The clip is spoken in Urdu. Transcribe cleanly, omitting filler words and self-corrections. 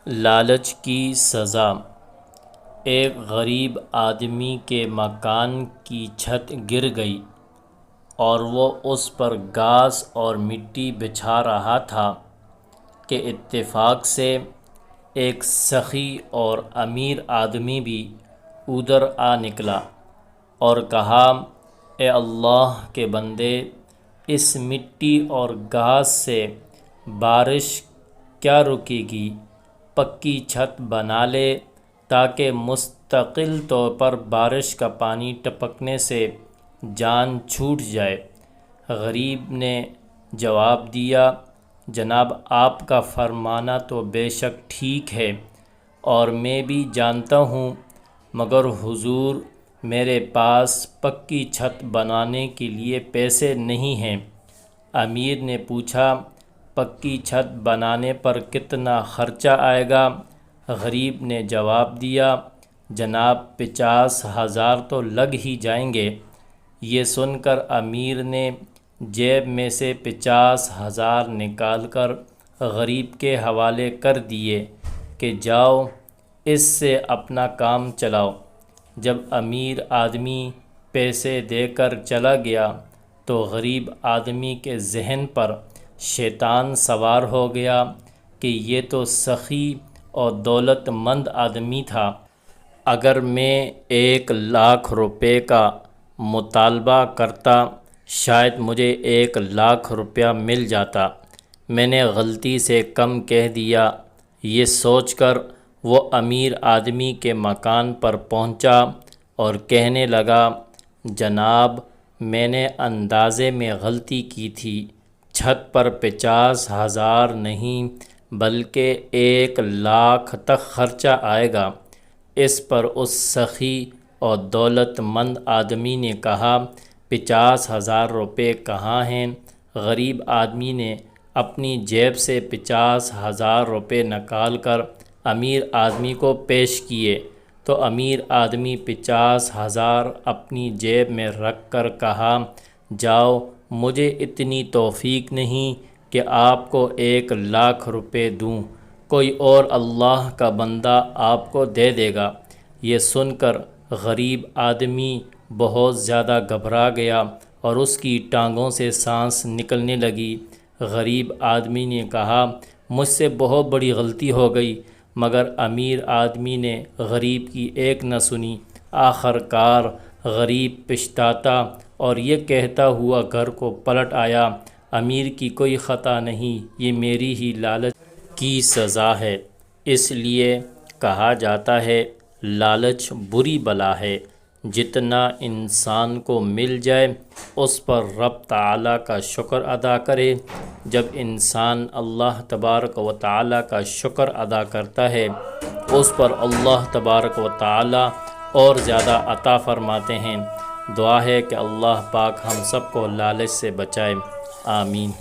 لالچ کی سزا۔ ایک غریب آدمی کے مکان کی چھت گر گئی اور وہ اس پر گھاس اور مٹی بچھا رہا تھا کہ اتفاق سے ایک سخی اور امیر آدمی بھی ادھر آ نکلا اور کہا، اے اللہ کے بندے، اس مٹی اور گھاس سے بارش کیا رکے گی؟ پکی چھت بنا لے تاکہ مستقل طور پر بارش کا پانی ٹپکنے سے جان چھوٹ جائے۔ غریب نے جواب دیا، جناب آپ کا فرمانا تو بے شک ٹھیک ہے اور میں بھی جانتا ہوں، مگر حضور میرے پاس پکی چھت بنانے کے لیے پیسے نہیں ہیں۔ امیر نے پوچھا، پکی چھت بنانے پر کتنا خرچہ آئے گا؟ غریب نے جواب دیا، جناب 50,000 تو لگ ہی جائیں گے۔ یہ سن کر امیر نے جیب میں سے 50,000 نکال کر غریب کے حوالے کر دیے کہ جاؤ اس سے اپنا کام چلاؤ۔ جب امیر آدمی پیسے دے کر چلا گیا تو غریب آدمی کے ذہن پر شیطان سوار ہو گیا کہ یہ تو سخی اور دولت مند آدمی تھا۔ اگر میں 1,00,000 روپے کا مطالبہ کرتا شاید مجھے 1,00,000 روپیہ مل جاتا۔ میں نے غلطی سے کم کہہ دیا۔ یہ سوچ کر وہ امیر آدمی کے مکان پر پہنچا اور کہنے لگا، جناب میں نے اندازے میں غلطی کی تھی، چھت پر 50,000 نہیں بلکہ 1,00,000 تک خرچہ آئے گا۔ اس پر اس سخی اور دولت مند آدمی نے کہا، 50,000 روپے کہاں ہیں؟ غریب آدمی نے اپنی جیب سے 50,000 روپے نکال کر امیر آدمی کو پیش کیے تو امیر آدمی 50,000 اپنی جیب میں رکھ کر کہا، جاؤ مجھے اتنی توفیق نہیں کہ آپ کو 1,00,000 روپے دوں، کوئی اور اللہ کا بندہ آپ کو دے دے گا۔ یہ سن کر غریب آدمی بہت زیادہ گھبرا گیا اور اس کی ٹانگوں سے سانس نکلنے لگی۔ غریب آدمی نے کہا، مجھ سے بہت بڑی غلطی ہو گئی، مگر امیر آدمی نے غریب کی ایک نہ سنی۔ آخر کار غریب پچھتاتا اور یہ کہتا ہوا گھر کو پلٹ آیا، امیر کی کوئی خطا نہیں، یہ میری ہی لالچ کی سزا ہے۔ اس لیے کہا جاتا ہے لالچ بری بلا ہے، جتنا انسان کو مل جائے اس پر رب تعالیٰ کا شکر ادا کرے۔ جب انسان اللہ تبارک و تعالیٰ کا شکر ادا کرتا ہے اس پر اللہ تبارک و تعالیٰ اور زیادہ عطا فرماتے ہیں۔ دعا ہے کہ اللہ پاک ہم سب کو لالچ سے بچائے، آمین۔